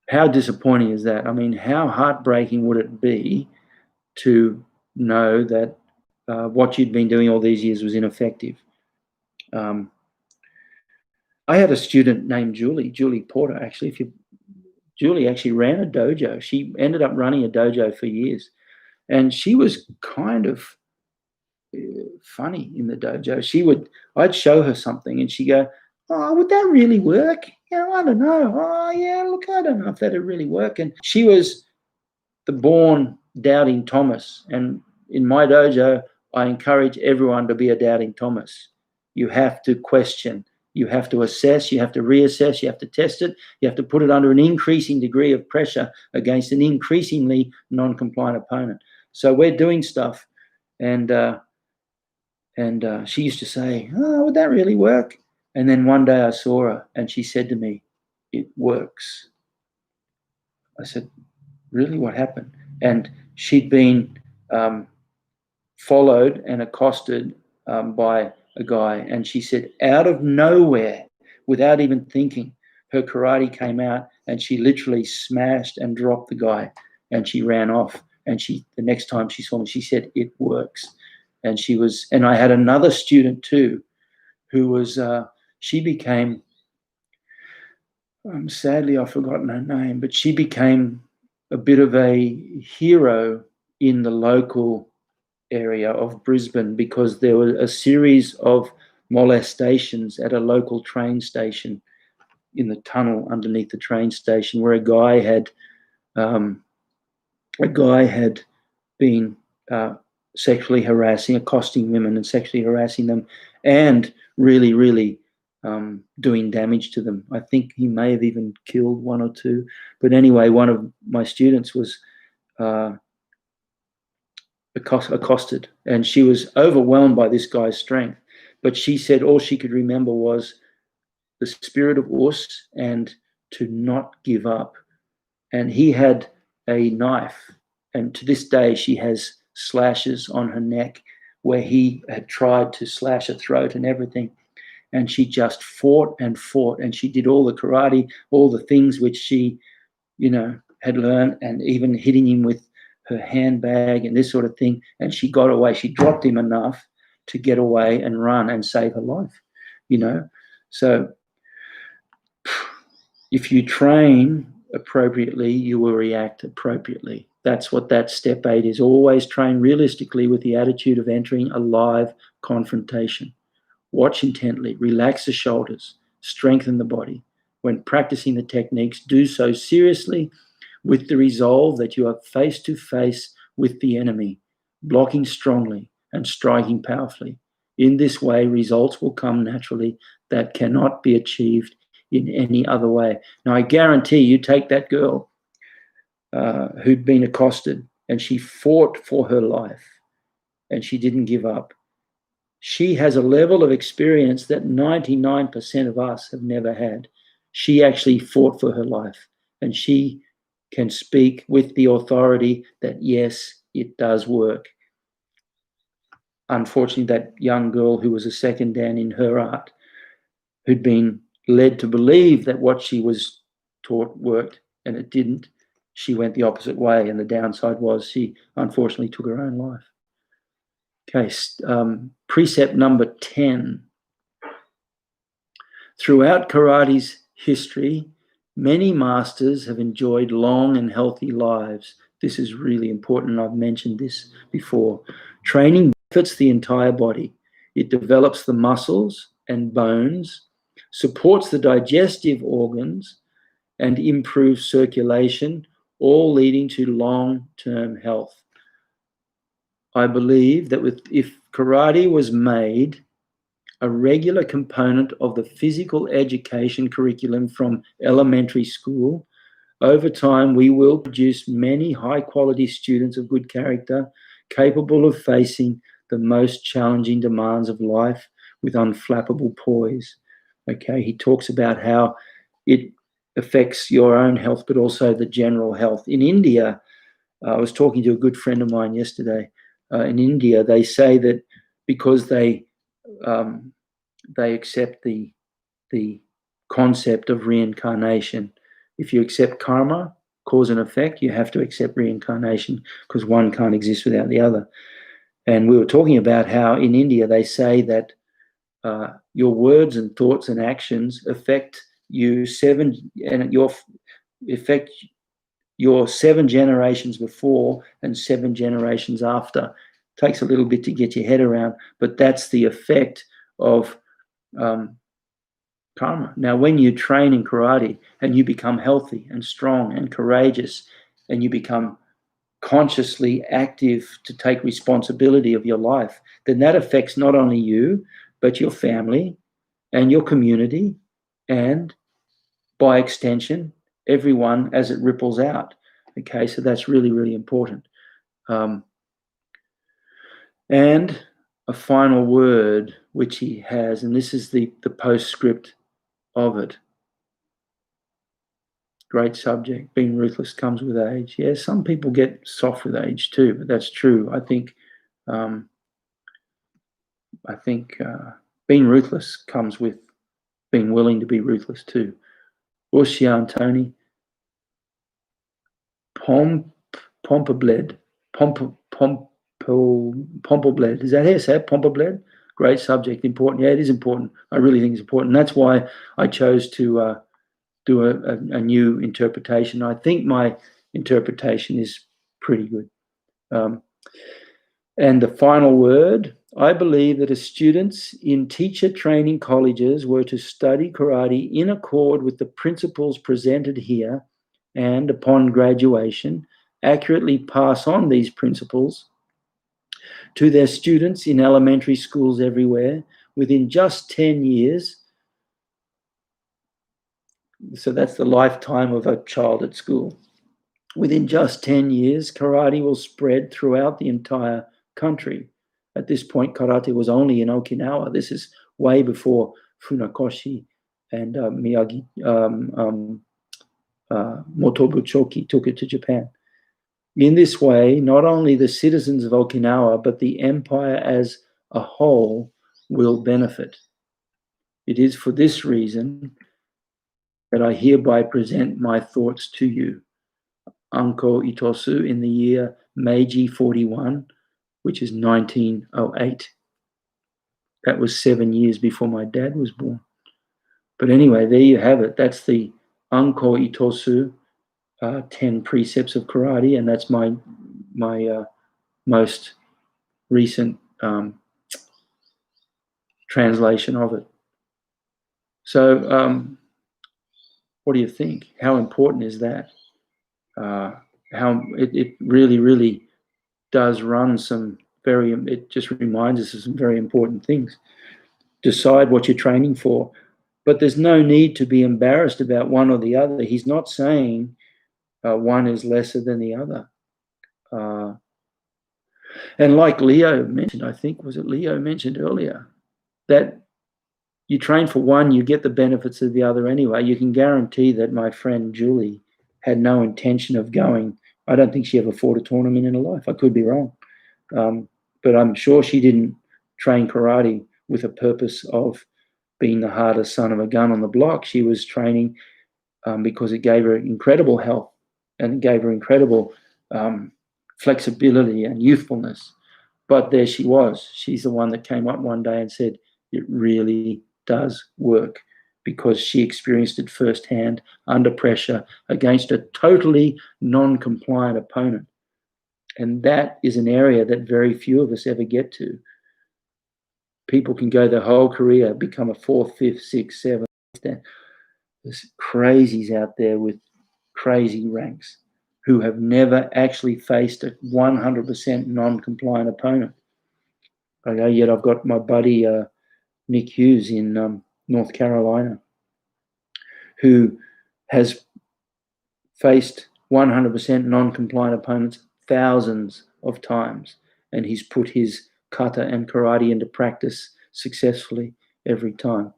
How disappointing is that? I mean, how heartbreaking would it be to know that what you'd been doing all these years was ineffective? I had a student named Julie Porter, actually. Julie actually ran a dojo. She ended up running a dojo for years. And she was kind of funny in the dojo. I'd show her something and she'd go, oh, would that really work? I don't know. Oh, yeah, look, I don't know if that'd really work. And she was the born doubting Thomas. And in my dojo, I encourage everyone to be a doubting Thomas. You have to question You have to assess, you have to reassess, you have to test it, you have to put it under an increasing degree of pressure against an increasingly non-compliant opponent. So we're doing stuff, and she used to say, "Oh, would that really work?" And then one day I saw her, and she said to me, "It works." I said, "Really? What happened?" And she'd been followed and accosted by a guy, and she said, out of nowhere, without even thinking, her karate came out, and she literally smashed and dropped the guy, and she ran off. And the next time she saw me, she said, "It works." And I had another student too, who was, she became, sadly I've forgotten her name, but she became a bit of a hero in the local area of Brisbane, because there were a series of molestations at a local train station, in the tunnel underneath the train station, where a guy had been sexually harassing, accosting women and sexually harassing them, and really, really doing damage to them. I think he may have even killed one or two. But anyway, one of my students was accosted, and she was overwhelmed by this guy's strength. But she said all she could remember was the spirit of Us and to not give up. And he had a knife, and to this day she has slashes on her neck where he had tried to slash her throat and everything. And she just fought and fought, and she did all the karate, all the things which she, had learned, and even hitting him with her handbag and this sort of thing. And she got away. She dropped him enough to get away and run and save her life, So if you train appropriately, you will react appropriately. That's what that step 8 is. Always train realistically with the attitude of entering a live confrontation. Watch intently, relax the shoulders, strengthen the body. When practicing the techniques, do so seriously with the resolve that you are face to face with the enemy, blocking strongly and striking powerfully. In this way, results will come naturally that cannot be achieved in any other way. Now, I guarantee you, take that girl who'd been accosted, and she fought for her life, and she didn't give up. She has a level of experience that 99% of us have never had. She actually fought for her life, and she can speak with the authority that, yes, it does work. Unfortunately, that young girl who was a second dan in her art, who'd been led to believe that what she was taught worked, and it didn't, she went the opposite way, and the downside was she unfortunately took her own life. Okay, precept number 10. Throughout karate's history, many masters have enjoyed long and healthy lives. This is really important. I've mentioned this before. Training benefits the entire body. It develops the muscles and bones, supports the digestive organs, and improves circulation, all leading to long-term health. I believe that if karate was made a regular component of the physical education curriculum from elementary school, over time we will produce many high-quality students of good character, capable of facing the most challenging demands of life with unflappable poise. Okay, he talks about how it affects your own health, but also the general health. In India, I was talking to a good friend of mine yesterday. In India, they say that because they accept the concept of reincarnation. If you accept karma, cause and effect, you have to accept reincarnation, because one can't exist without the other. And we were talking about how in India they say that your words and thoughts and actions affect you your 7 generations before and 7 generations after. It takes a little bit to get your head around, but that's the effect of karma. Now, when you train in karate and you become healthy and strong and courageous, and you become consciously active to take responsibility of your life, then that affects not only you, but your family and your community, and by extension, everyone as it ripples out. Okay, so that's really, really important. And a final word which he has, and this is the postscript of it. Great subject. Being ruthless comes with age. Yeah, some people get soft with age too, but that's true. I think being ruthless comes with being willing to be ruthless too. Ocean Tony. Pompobled. Pompobled. Is that how you say it? Pompobled? Great subject. Important. Yeah, it is important. I really think it's important. That's why I chose to do a new interpretation. I think my interpretation is pretty good. And the final word, I believe that as students in teacher training colleges were to study karate in accord with the principles presented here, and upon graduation, accurately pass on these principles to their students in elementary schools everywhere within just 10 years. So that's the lifetime of a child at school. Within just 10 years, karate will spread throughout the entire country. At this point, karate was only in Okinawa. This is way before Funakoshi and Miyagi, Motobu Choki took it to Japan. In this way, not only the citizens of Okinawa, but the empire as a whole will benefit. It is for this reason that I hereby present my thoughts to you. Anko Itosu in the year Meiji 41, which is 1908. That was 7 years before my dad was born. But anyway, there you have it. That's the Anko Itosu 10 Precepts of Karate, and that's my most recent translation of it. So what do you think? How important is that? How it really, really does run some it just reminds us of some very important things. Decide what you're training for, but there's no need to be embarrassed about one or the other. He's not saying one is lesser than the other. And like Leo mentioned, I think, was it Leo mentioned earlier, that you train for one, you get the benefits of the other anyway. You can guarantee that my friend Julie had no intention of going. I don't think she ever fought a tournament in her life. I could be wrong. But I'm sure she didn't train karate with a purpose of being the hardest son of a gun on the block. She was training because it gave her incredible health and it gave her incredible flexibility and youthfulness. But there she was. She's the one that came up one day and said, it really does work, because she experienced it firsthand under pressure against a totally non-compliant opponent. And that is an area that very few of us ever get to. People can go their whole career, become a 4th, 5th, 6th, 7th. There's crazies out there with crazy ranks who have never actually faced a 100% non-compliant opponent. Okay, yet I've got my buddy Nick Hughes in North Carolina, who has faced 100% non-compliant opponents thousands of times, and he's put his kata and karate into practice successfully every time.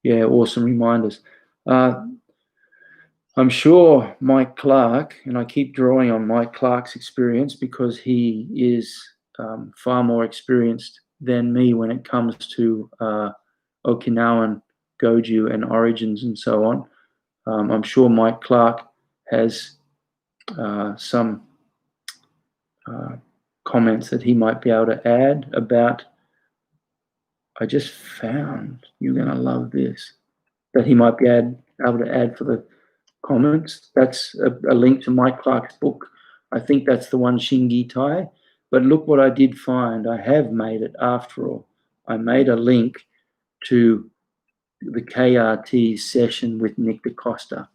Yeah, awesome reminders. I'm sure Mike Clark, and I keep drawing on Mike Clark's experience because he is far more experienced than me when it comes to Okinawan Goju and origins and so on. I'm sure Mike Clark has some comments that he might be able to add about. I just found, you're going to love this, that he might be able to add for the comments. That's a link to Mike Clark's book. I think that's the one, Shingi Tai. But look what I did find. I have made it after all. I made a link to the KRT session with Nick DaCosta.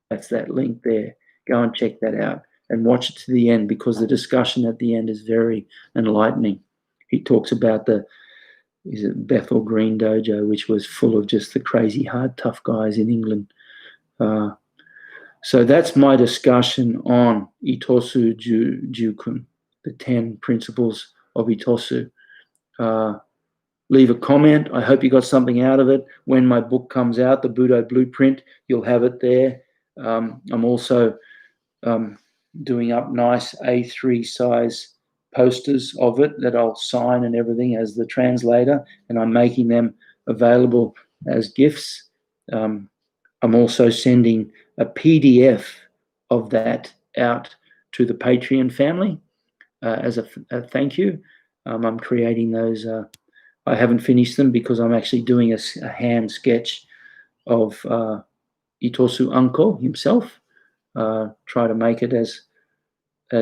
That's that link there. Go and check that out and watch it to the end, because the discussion at the end is very enlightening. He talks about the is it Bethel Green Dojo, which was full of just the crazy, hard, tough guys in England. So that's my discussion on Itosu Jukun, the 10 principles of Itosu. Leave a comment. I hope you got something out of it. When my book comes out, the Budo Blueprint, you'll have it there. I'm also doing up nice A3 size posters of it that I'll sign and everything as the translator, and I'm making them available as gifts. I'm also sending a PDF of that out to the Patreon family as a thank you. I'm creating those. I haven't finished them because I'm actually doing a hand sketch of Itosu Anko himself. Try to make it as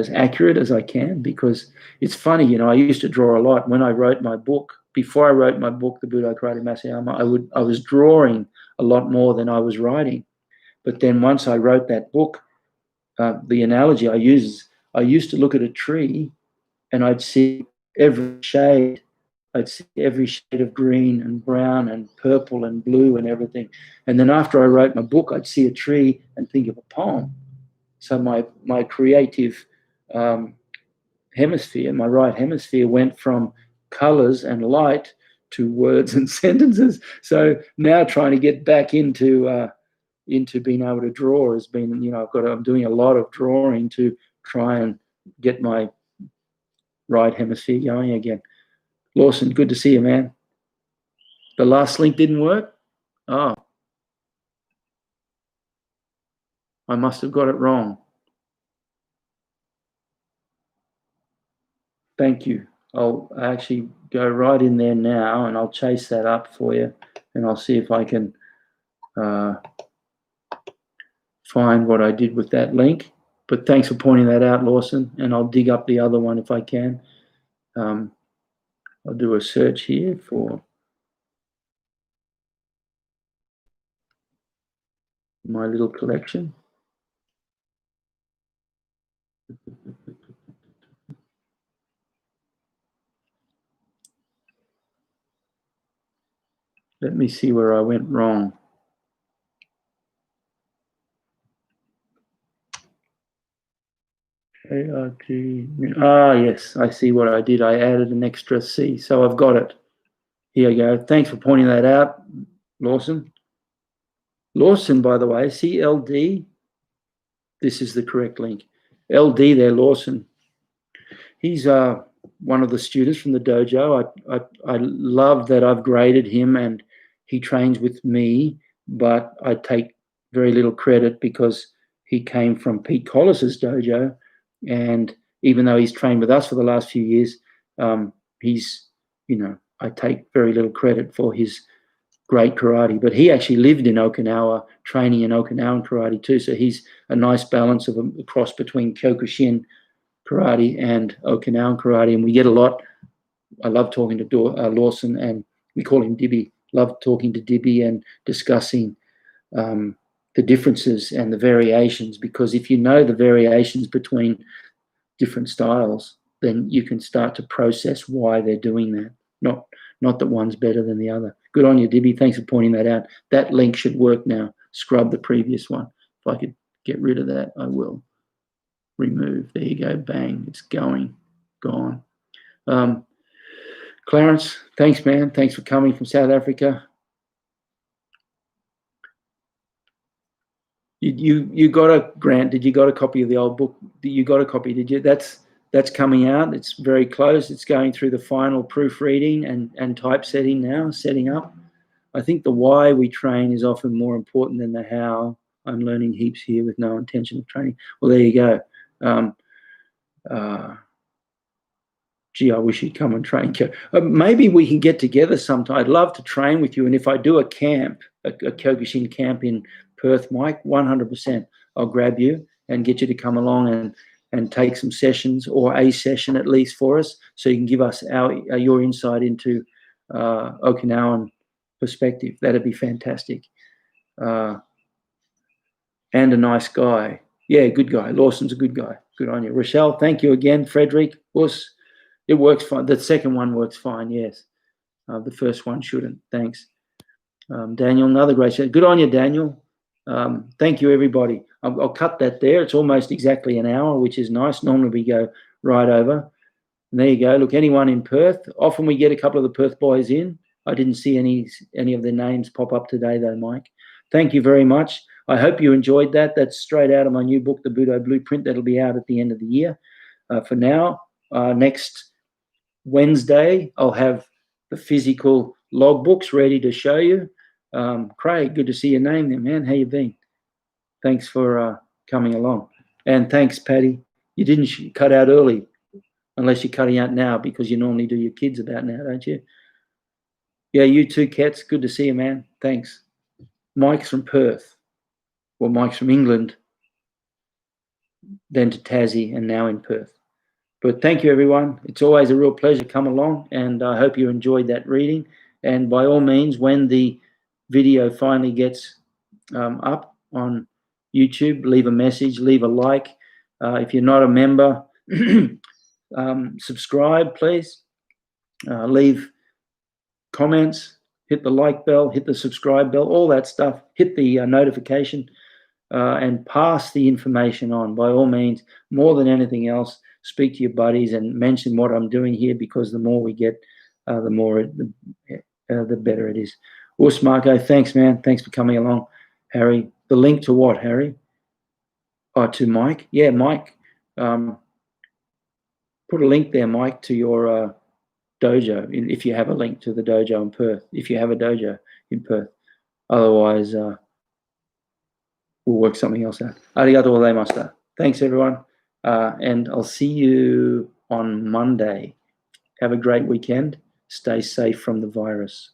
accurate as I can, because it's funny, you know, I used to draw a lot. When I wrote my book, before I wrote my book, The Budo Karate Masayama, I was drawing a lot more than I was writing. But then once I wrote that book, the analogy I use is I used to look at a tree and I'd see every shade. I'd see every shade of green and brown and purple and blue and everything. And then after I wrote my book, I'd see a tree and think of a poem. So my creative hemisphere, my right hemisphere, went from colors and light to words and sentences. So now trying to get back into being able to draw has been, you know, I'm doing a lot of drawing to try and get my right hemisphere going again. Lawson, good to see you, man. The last link didn't work? Oh, I must have got it wrong. Thank you. I'll actually go right in there now and I'll chase that up for you, and I'll see if I can find what I did with that link. But thanks for pointing that out, Lawson, and I'll dig up the other one if I can. I'll do a search here for my little collection. Let me see where I went wrong. Yes, I see what I did. I added an extra C, so I've got it. Here you go. Thanks for pointing that out, Lawson. Lawson, by the way, CLD. This is the correct link. LD there, Lawson. He's one of the students from the dojo. I love that I've graded him and he trains with me, but I take very little credit because he came from Pete Collis's dojo, and even though he's trained with us for the last few years, he's, you know, I take very little credit for his great karate. But he actually lived in Okinawa, training in Okinawan karate too. So he's a nice balance of a cross between Kyokushin karate and Okinawan karate. And we get a lot. I love talking to Lawson, and we call him Dibby. Love talking to Dibby and discussing the differences and the variations, because if you know the variations between different styles, then you can start to process why they're doing that. Not that one's better than the other. Good on you, Dibby. Thanks for pointing that out. That link should work now. Scrub the previous one. If I could get rid of that, I will. Remove. There you go. Bang. It's going. Gone. Clarence, thanks, man. Thanks for coming from South Africa. You got a grant? Did you got a copy of the old book? You got a copy? Did you? That's coming out. It's very close. It's going through the final proofreading and typesetting now, setting up. I think the why we train is often more important than the how. I'm learning heaps here with no intention of training. Well, there you go. Gee, I wish you'd come and train. Maybe we can get together sometime. I'd love to train with you. And if I do a camp, a Kyokushin camp in Perth, Mike, 100%, I'll grab you and get you to come along and take some sessions, or a session at least, for us, so you can give us your insight into Okinawan perspective. That'd be fantastic. And a nice guy. Yeah, good guy. Lawson's a good guy. Good on you. Rochelle, thank you again. Frederick, it works fine. The second one works fine, yes. The first one shouldn't. Thanks. Daniel, another great show. Good on you, Daniel. Thank you, everybody. I'll cut that there. It's almost exactly an hour, which is nice. Normally we go right over. And there you go. Look, anyone in Perth, often we get a couple of the Perth boys in. I didn't see any of their names pop up today, though, Mike. Thank you very much. I hope you enjoyed that. That's straight out of my new book, The Budo Blueprint. That'll be out at the end of the year. For now, next Wednesday, I'll have the physical logbooks ready to show you. Craig, good to see your name there, man. How you been? Thanks for coming along. And thanks, Patty. You didn't cut out early, unless you're cutting out now, because you normally do your kids about now, don't you? Yeah, you too, Cats. Good to see you, man. Thanks. Mike's from Perth. Well, Mike's from England, then to Tassie, and now in Perth. But thank you, everyone. It's always a real pleasure to come along, and I hope you enjoyed that reading. And by all means, when the video finally gets up on YouTube, leave a message, leave a like. If you're not a member, subscribe, please. Leave comments, hit the like bell, hit the subscribe bell, all that stuff. Hit the notification and pass the information on. By all means, more than anything else, speak to your buddies and mention what I'm doing here, because the more we get, the better it is. Us, Marco, thanks, man. Thanks for coming along. Harry, the link to what, Harry? Oh, to Mike? Yeah, Mike. Put a link there, Mike, to your dojo, if you have a link to the dojo in Perth, if you have a dojo in Perth. Otherwise, we'll work something else out. Arigato gozaimashita. Thanks, everyone. And I'll see you on Monday. Have a great weekend. Stay safe from the virus.